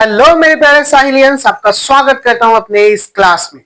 Hello मेरे प्यारे साहिलियंस, आपका स्वागत करता हूं अपने इस क्लास में।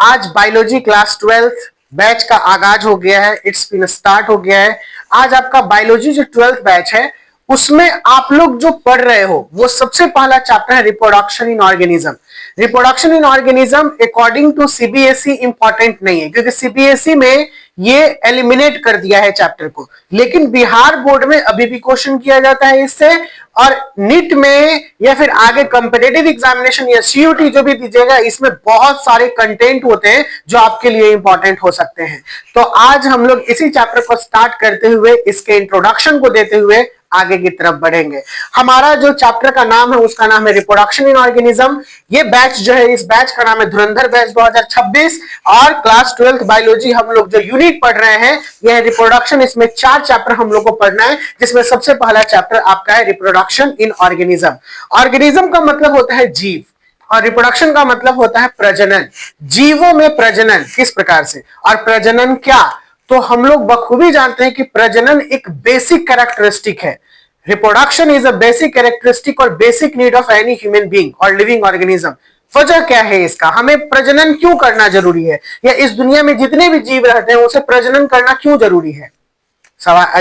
आज बायोलॉजी क्लास 12th बैच का आगाज हो गया है। इट्स बीन स्टार्ट हो गया है। आज आपका बायोलॉजी जो 12th बैच है उसमें आप लोग जो पढ़ रहे हो वो सबसे पहला चैप्टर है reproduction in organism. Reproduction in organism according to CBSE important नहीं है क्योंकि सीबीएसई में ये एलिमिनेट कर दिया है चैप्टर को, लेकिन बिहार बोर्ड में अभी भी क्वेश्चन किया जाता है इससे। और नीट में या फिर आगे कंपेटिटिव एग्जामिनेशन या सीयूटी जो भी दीजिएगा इसमें बहुत सारे कंटेंट होते हैं जो आपके लिए इंपॉर्टेंट हो सकते हैं। तो आज हम लोग इसी चैप्टर को स्टार्ट करते हुए इसके इंट्रोडक्शन को देते हुए आगे की तरफ बढ़ेंगे। हमारा जो चैप्टर का नाम है उसका नाम है रिप्रोडक्शन इन ऑर्गेनिज्म। ये बैच जो है इस बैच का नाम है धुरंधर बैच 2026 और क्लास 12th बायोलॉजी हम लोग जो यूनिट पढ़ रहे हैं यह है रिप्रोडक्शन। इसमें 4 चैप्टर हम लोग को पढ़ना है जिसमें सबसे पहला चैप्टर आपका है रिप्रोडक्शन इन ऑर्गेनिज्म। ऑर्गेनिज्म का मतलब होता है जीव और रिप्रोडक्शन का मतलब होता है प्रजनन। जीवों में प्रजनन किस प्रकार से और प्रजनन क्या, तो हम लोग बखूबी जानते हैं कि प्रजनन एक बेसिक कैरेक्टरिस्टिक है। Reproduction is a basic characteristic और basic need of any human being और लिविंग ऑर्गेनिज्म। वजह क्या है इसका, हमें प्रजनन क्यों करना जरूरी है, या इस दुनिया में जितने भी जीव रहते हैं उसे प्रजनन करना क्यों जरूरी है।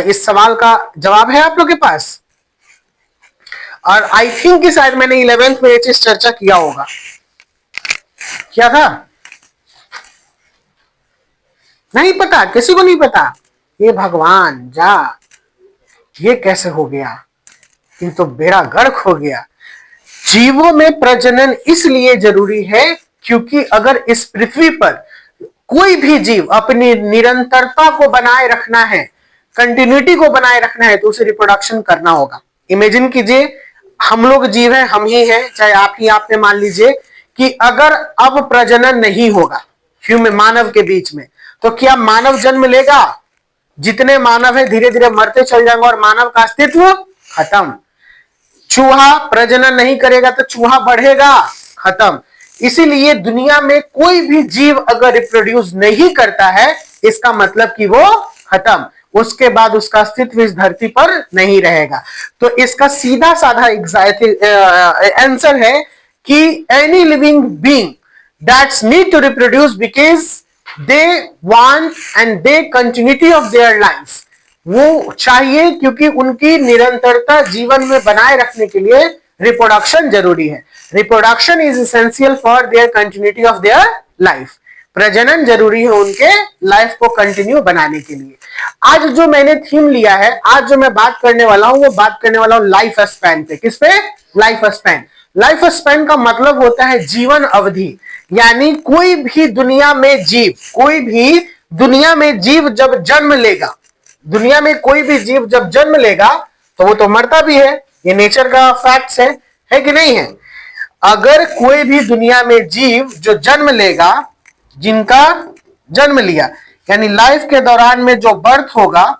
इस सवाल का जवाब है आप लोग के पास। और आई थिंक कि शायद मैंने 11th में ये चीज चर्चा किया होगा। क्या था, नहीं पता, किसी को नहीं पता। ये भगवान जा, ये कैसे हो गया, ये तो बेड़ा गर्क हो गया। जीवों में प्रजनन इसलिए जरूरी है क्योंकि अगर इस पृथ्वी पर कोई भी जीव अपनी निरंतरता को बनाए रखना है, कंटिन्यूटी को बनाए रखना है, तो उसे रिप्रोडक्शन करना होगा। इमेजिन कीजिए हम लोग जीव हैं, हम ही हैं, चाहे आप ही आपने मान लीजिए कि अगर अब प्रजनन नहीं होगा ह्यूमन मानव के बीच में, तो क्या मानव जन्म लेगा? जितने मानव है धीरे धीरे मरते चल जाएंगे और मानव का अस्तित्व खत्म। चूहा प्रजनन नहीं करेगा तो चूहा बढ़ेगा, खत्म। इसीलिए दुनिया में कोई भी जीव अगर रिप्रोड्यूस नहीं करता है इसका मतलब कि वो खत्म, उसके बाद उसका अस्तित्व इस धरती पर नहीं रहेगा। तो इसका सीधा साधा आंसर है कि any living being that's need to reproduce because they want and they continuity of their life, वो चाहिए क्योंकि उनकी निरंतरता जीवन में बनाए रखने के लिए रिप्रोडक्शन जरूरी है। Reproduction is essential for their continuity of their life. प्रजनन जरूरी है उनके लाइफ को कंटिन्यू बनाने के लिए। आज जो मैंने थीम लिया है, आज जो मैं बात करने वाला हूं वो बात करने वाला हूं लाइफ स्पैन पे। किस पे? Life span. लाइफ स्पैन का मतलब होता है जीवन अवधि, यानी कोई भी दुनिया में जीव, कोई भी दुनिया में जीव जब जन्म लेगा, दुनिया में कोई भी जीव जब जन्म लेगा तो वो तो मरता भी है, ये नेचर का फैक्ट्स है कि नहीं है। अगर कोई भी दुनिया में जीव जो जन्म लेगा, जिनका जन्म लिया, यानी लाइफ के दौरान में जो बर्थ होगा,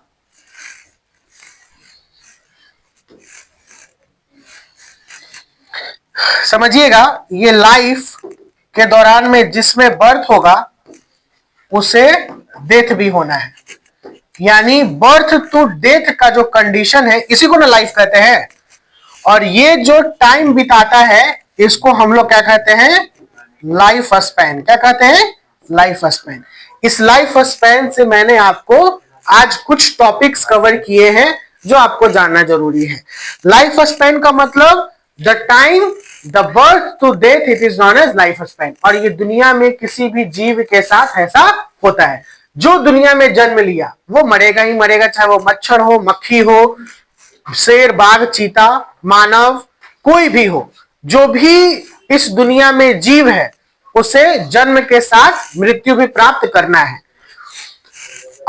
समझिएगा, ये लाइफ के दौरान में जिसमें बर्थ होगा उसे डेथ भी होना है। यानी बर्थ टू डेथ का जो कंडीशन है इसी को ना लाइफ कहते हैं। और ये जो टाइम बिताता है इसको हम लोग क्या कहते हैं? Life span. क्या कहते हैं? Life span. इस लाइफ स्पैन से मैंने आपको आज कुछ टॉपिक्स कवर किए हैं जो आपको जानना जरूरी है। लाइफ स्पैन का मतलब the time the birth to death, it is known as life span. और ये दुनिया में किसी भी जीव के साथ ऐसा होता है। जो दुनिया में जन्म लिया वो मरेगा ही मरेगा, चाहे वो मच्छर हो, मक्खी हो, शेर, बाघ, चीता, मानव, कोई भी हो। जो भी इस दुनिया में जीव है उसे जन्म के साथ मृत्यु भी प्राप्त करना है।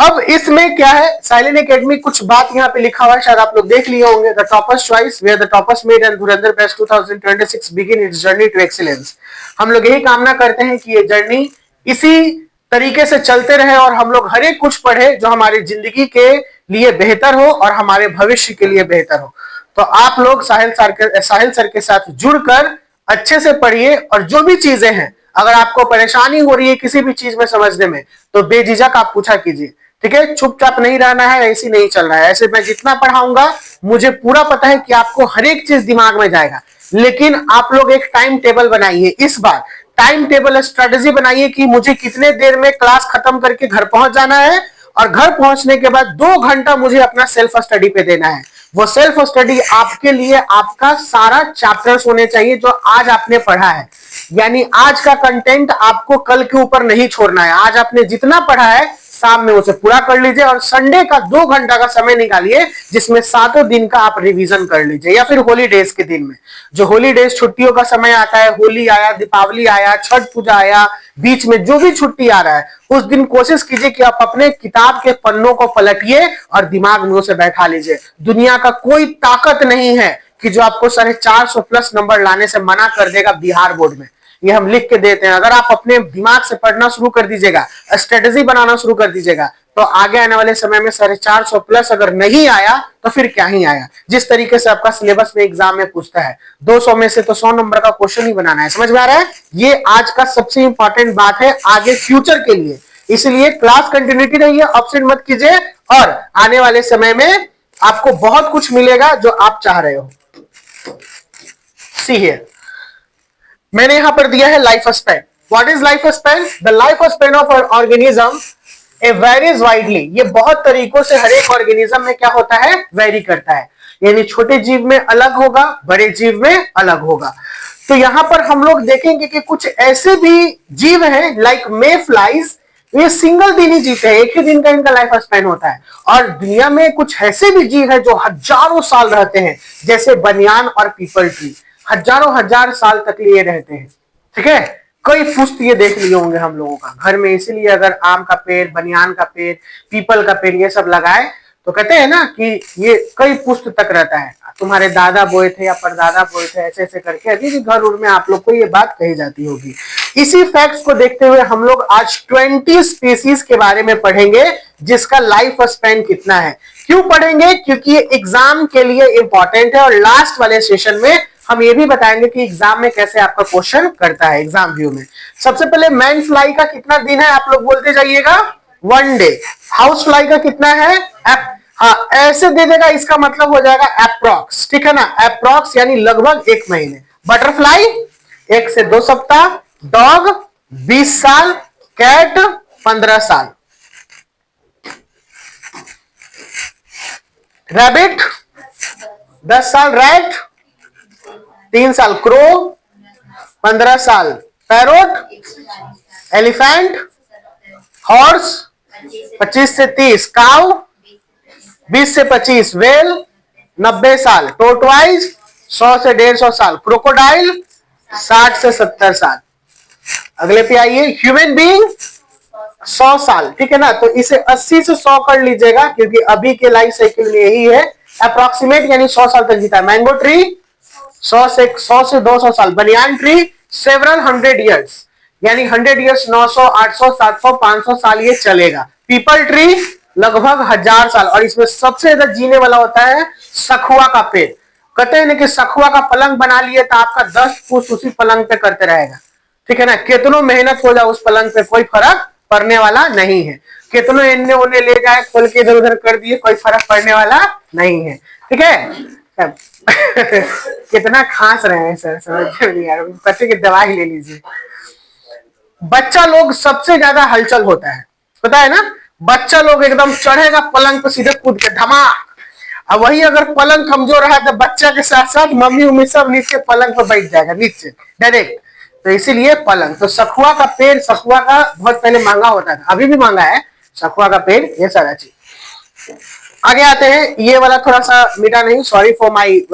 अब इसमें क्या है, साइलेंट एकेडमी कुछ बात यहाँ पे लिखा हुआ है, शायद आप लोग देख लिए होंगे। The toppers choice where the toppers made and Dhurandhar batch 2026 begin its journey to excellence. हम लोग यही कामना करते हैं कि ये जर्नी इसी तरीके से चलते रहे और हम लोग हर एक कुछ पढ़े जो हमारी जिंदगी के लिए बेहतर हो और हमारे भविष्य के लिए बेहतर हो। तो आप लोग साहिल सर के साथ जुड़कर अच्छे से पढ़िए और जो भी चीजें हैं, अगर आपको परेशानी हो रही है किसी भी चीज में समझने में तो बेझिझक आप पूछा कीजिए, ठीक है। चुपचाप नहीं रहना है, ऐसे नहीं चल रहा है। ऐसे मैं जितना पढ़ाऊंगा मुझे पूरा पता है कि आपको हर एक चीज दिमाग में जाएगा। लेकिन आप लोग एक टाइम टेबल बनाइए। इस बार टाइम टेबल स्ट्रेटेजी बनाइए कि मुझे कितने देर में क्लास खत्म करके घर पहुंच जाना है, और घर पहुंचने के बाद 2 घंटा मुझे अपना सेल्फ स्टडी पे देना है। वो सेल्फ स्टडी आपके लिए आपका सारा चैप्टर्स होने चाहिए जो आज आपने पढ़ा है, यानी आज का कंटेंट आपको कल के ऊपर नहीं छोड़ना है। आज आपने जितना पढ़ा है शाम में उसे पूरा कर लीजिए, और संडे का 2 घंटा का समय निकालिए जिसमें 7 दिन का आप रिवीजन कर लीजिए, या फिर हॉलीडेज के दिन में, जो हॉलीडेज छुट्टियों का समय आता है, होली आया, दीपावली आया, छठ पूजा आया, बीच में जो भी छुट्टी आ रहा है, उस दिन कोशिश कीजिए कि आप अपने किताब के पन्नों को पलटिए और दिमाग में उसे बैठा लीजिए। दुनिया का कोई ताकत नहीं है कि जो आपको 450 प्लस नंबर लाने से मना कर देगा बिहार बोर्ड में। ये हम लिख के देते हैं। अगर आप अपने दिमाग से पढ़ना शुरू कर दीजिएगा, स्ट्रेटेजी बनाना शुरू कर दीजिएगा, तो आगे आने वाले समय में 450 प्लस अगर नहीं आया तो फिर क्या ही आया। जिस तरीके से आपका सिलेबस में एग्जाम में पूछता है 200 में से तो 100 नंबर का क्वेश्चन ही बनाना है। समझ में आ रहा है? ये आज का सबसे इंपॉर्टेंट बात है आगे फ्यूचर के लिए। इसलिए क्लास कंटिन्यूटी रहिए, ऑप्शन मत कीजिए, और आने वाले समय में आपको बहुत कुछ मिलेगा जो आप चाह रहे हो। सी हियर, मैंने यहां पर दिया है life span. What is life span? The life span of an organism A varies widely. ये बहुत तरीकों से हर एक ऑर्गेनिज्म में क्या होता है, वेरी करता है, यानी छोटे जीव में अलग होगा, बड़े जीव में अलग होगा। तो यहां पर हम लोग देखेंगे कि कुछ ऐसे भी जीव हैं लाइक मे फ्लाइज, ये सिंगल दिन ही जीते हैं, एक ही दिन का इनका लाइफ स्पैन होता है। और दुनिया में कुछ ऐसे भी जीव हैं जो हजारों साल रहते हैं, जैसे बनियान और पीपल ट्री, हजारों हजार साल तक लिए रहते हैं। ठीक है, कई पुष्प ये देख लिए होंगे हम लोगों का घर में, इसीलिए अगर आम का पेड़, बनियान का पेड़, पीपल का पेड़ ये सब लगाए तो कहते हैं ना कि ये कई पुष्प तक रहता है। तुम्हारे दादा बोए थे या परदादा बोए थे, ऐसे ऐसे करके अभी भी घर उर में आप लोग को ये बात कही जाती होगी। इसी फैक्ट्स को देखते हुए हम लोग आज 20 स्पीसीज के बारे में पढ़ेंगे जिसका लाइफ स्पैन कितना है। क्यों पढ़ेंगे? क्योंकि ये एग्जाम के लिए इंपॉर्टेंट है, और लास्ट वाले सेशन में हम ये भी बताएंगे कि एग्जाम में कैसे आपका क्वेश्चन करता है एग्जाम व्यू में। सबसे पहले मैन फ्लाई का कितना दिन है आप लोग बोलते जाइएगा, 1 डे। हाउस फ्लाई का कितना है, हाँ ऐसे दे देगा, इसका मतलब हो जाएगा अप्रॉक्स, ठीक है ना, अप्रॉक्स यानी लगभग 1 महीने। बटरफ्लाई 1 से 2 सप्ताह, डॉग 20 साल, कैट 15 साल, रैबिट 10 साल, रैट 3 साल, क्रो 15 साल, पैरोट, एलिफेंट, हॉर्स 25 से 30, काउ 20 से 25, वेल 90 साल, टोटवाइज 100 से 150 साल, क्रोकोडाइल 60 से 70 साल। अगले पे आइए, ह्यूमन बीइंग 100 साल, ठीक है ना, तो इसे 80 से 100 कर लीजिएगा क्योंकि अभी के लाइफ साइकिल में यही है अप्रोक्सीमेट, यानी 100 साल तक जीता है। मैंगो ट्री 100 से 200 साल, बनियान ट्री सेवरल 100 ईयर्स, यानी 100 ईयर्स 900, 800, 700, 500 साल ये चलेगा। पीपल ट्री लगभग 1000 साल, और इसमें सबसे ज्यादा जीने वाला होता है सखुआ का पेड़। कहते हैं ना कि सखुआ का पलंग बना लिए तो आपका 10 पुष्प उसी पलंग पे करते रहेगा, ठीक है ना, कितनों मेहनत हो जाए उस पलंग पे कोई फर्क पड़ने वाला नहीं है, कितनों इन्ने उन्हें ले जाए खोल के इधर उधर कर दिए कोई फर्क पड़ने वाला नहीं है, ठीक है। कितना खांस रहे हैं सर, समझ नहीं यार, बच्चे की दवाई ले लीजिए। बच्चा लोग सबसे ज्यादा हलचल होता है, पता है ना, बच्चा लोग एकदम चढ़ेगा पलंग पर सीधे कूद के धमाक, अब वही अगर पलंग कमजोर है तो बच्चा के साथ साथ मम्मी उम्मी सब नीचे पलंग पर बैठ जाएगा नीचे डायरेक्ट, तो इसीलिए पलंग। तो सखुआ का पेड़, सखुआ का बहुत पहले महंगा होता था, अभी भी महंगा है सखुआ का पेड़, ये सारा चीज। आगे आते हैं, ये वाला थोड़ा सा मीठा नहीं, सॉरी फॉर माई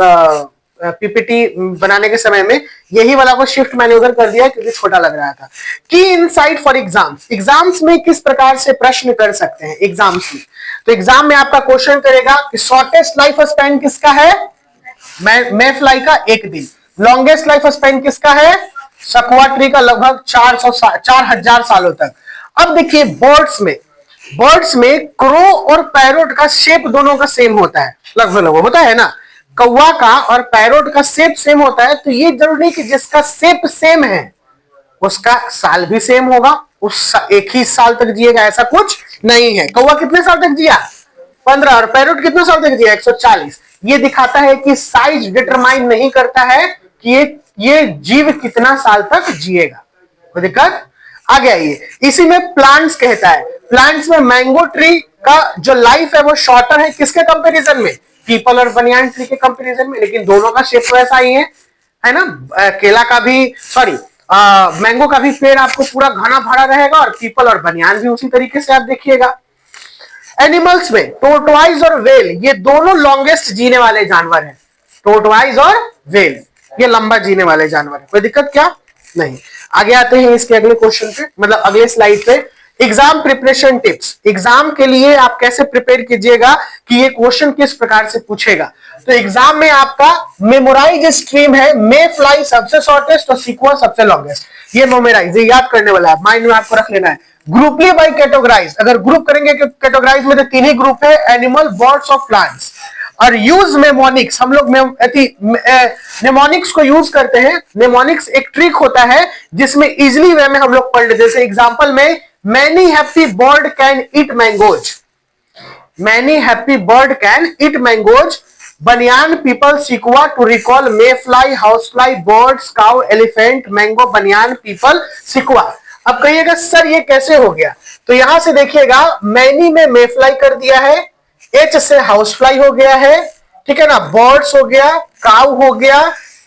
पीपीटी बनाने के समय में यही वाला को शिफ्ट मैंने उधर कर दिया क्योंकि छोटा लग रहा था। की इनसाइट फॉर एग्जाम्स, एग्जाम्स में किस प्रकार से प्रश्न कर सकते हैं एग्जाम्स में, तो एग्जाम में आपका क्वेश्चन करेगा कि शॉर्टेस्ट लाइफ स्पैन किसका है, मे फ्लाई का 1 दिन। लॉन्गेस्ट लाइफ स्पैन किसका है, सखुआ ट्री का लगभग 4000 सालों तक। अब देखिए बर्ड्स में क्रो और पैरोट का शेप दोनों का सेम होता है, लगभग होता है ना, कौवा का और पैरोट का शेप सेम होता है, तो ये जरूरी नहीं कि जिसका शेप सेम है उसका साल भी सेम होगा, उस एक ही साल तक जिएगा, ऐसा कुछ नहीं है। कौवा कितने साल तक जिया, 15, और पैरोट कितने साल तक जिया, 140। ये दिखाता है कि साइज डिटरमाइन नहीं करता है कि ये जीव कितना साल तक जिएगा। कोई दिक्कत? आगे आइए, इसी में प्लांट्स कहता है, प्लांट्स में मैंगो ट्री का जो लाइफ है वो शॉर्टर है, किसके कंपैरिजन में? पीपल और बनियान ट्री के कंपैरिजन में, लेकिन दोनों का शेप तो ऐसा ही है ना। केला का भी, सॉरी, मैंगो का भी पेड़ आपको पूरा घना भरा रहेगा और पीपल और बनियान भी उसी तरीके से आप देखिएगा। एनिमल्स में टोर्टोइज और वेल, ये दोनों लॉन्गेस्ट जीने वाले जानवर हैं। टोर्टोइज और वेल ये लंबा जीने वाले जानवर है। कोई दिक्कत क्या? नहीं। आगे आते हैं इसके अगले क्वेश्चन पे, मतलब अगले स्लाइड पे। एग्जाम प्रिपरेशन टिप्स, एग्जाम के लिए आप कैसे प्रिपेयर कीजिएगा कि ये क्वेश्चन किस प्रकार से पूछेगा। तो एग्जाम में आपका मेमोराइज स्ट्रीम है, मे फ्लाई सबसे शॉर्टेस्ट और सिक्वा सबसे लॉन्गेस्ट। ये मेमोराइज, ये याद करने वाला है, माइंड में आपको रख लेना है। ग्रुपली बाय कैटेगराइज, अगर ग्रुप करेंगे कैटेगराइज में तो तीन ही ग्रुप है, एनिमल, बर्ड्स और प्लांट्स। और यूज नेमोनिक्स, हम लोग नेमोनिक्स को यूज करते हैं। नेमोनिक्स एक ट्रिक होता है जिसमें इजिली वे में हम लोग पढ़ लेते हैं। जैसे एग्जांपल में, many happy bird can eat mangoes, many happy bird can eat mangoes, banyan peepal sequoia to recall mayfly, housefly, birds, cow, elephant, mango, banyan peepal sequoia. अब कहिएगा सर ये कैसे हो गया? तो यहां से देखिएगा, मैनी में मे फ्लाई कर दिया है, एच से हाउस फ्लाई हो गया है, ठीक है ना, बर्ड्स हो गया, काउ हो गया,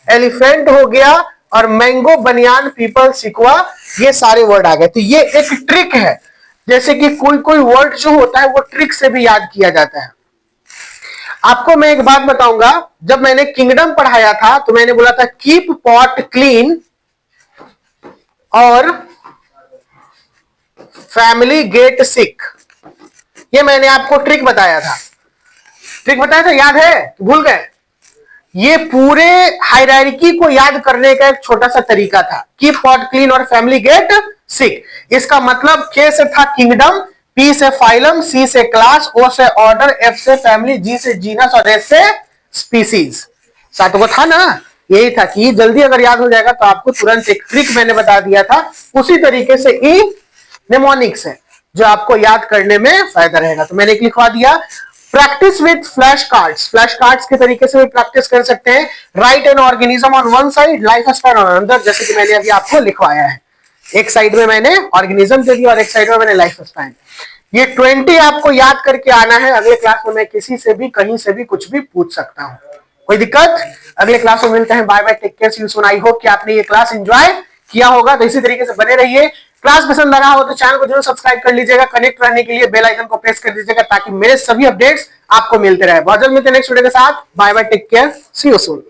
एलिफेंट हो गया, और मैंगो, बनियान, पीपल, सिकुआ, ये सारे वर्ड आ गए। तो ये एक ट्रिक है, जैसे कि कोई कोई वर्ड जो होता है वो ट्रिक से भी याद किया जाता है। आपको मैं एक बात बताऊंगा, जब मैंने किंगडम पढ़ाया था तो मैंने बोला था कीप पॉट क्लीन और फैमिली गेट सिक। ये मैंने आपको ट्रिक बताया था, ट्रिक बताया था, याद है? भूल गए? ये पूरे हायरार्की को याद करने का एक छोटा सा तरीका था, कीप पॉट क्लीन और फैमिली गेट सिक। इसका मतलब के से था किंगडम, पी से फाइलम, सी से क्लास, ओ से ऑर्डर, एफ से फैमिली, जी से जीनस और एस से स्पीसीज। सातों को था ना? यही था कि जल्दी अगर याद हो जाएगा तो आपको तुरंत एक ट्रिक मैंने बता दिया था, उसी तरीके से ई नेमोनिक्स है जो आपको याद करने में फायदा रहेगा। तो मैंने एक लिखवा दिया, practice with flash cards, flash cards के तरीके से भी प्रैक्टिस कर सकते हैं। Right an organism on one side, life span on another, जैसे कि मैंने अभी आपको लिखवाया है। एक साइड में मैंने ऑर्गेनिज्म दे दिया और एक साइड में मैंने लाइफ स्पैन। ये 20 आपको याद करके आना है। अगले क्लास में मैं किसी से भी कहीं से भी कुछ भी पूछ सकता हूं, कोई दिक्कत? अगले क्लास में मिलते हैं। Bye bye, take care, see you soon. I hope कि आपने ये क्लास एंजॉय किया होगा, तो इसी तरीके से बने रहिए। क्लास पसंद आ रहा हो तो चैनल को जरूर सब्सक्राइब कर लीजिएगा, कनेक्ट रहने के लिए बेल आइकन को प्रेस कर दीजिएगा ताकि मेरे सभी अपडेट्स आपको मिलते रहे। बहुत जल्द मिलते हैं नेक्स्ट वीडियो के साथ। Bye bye, take care, see you soon.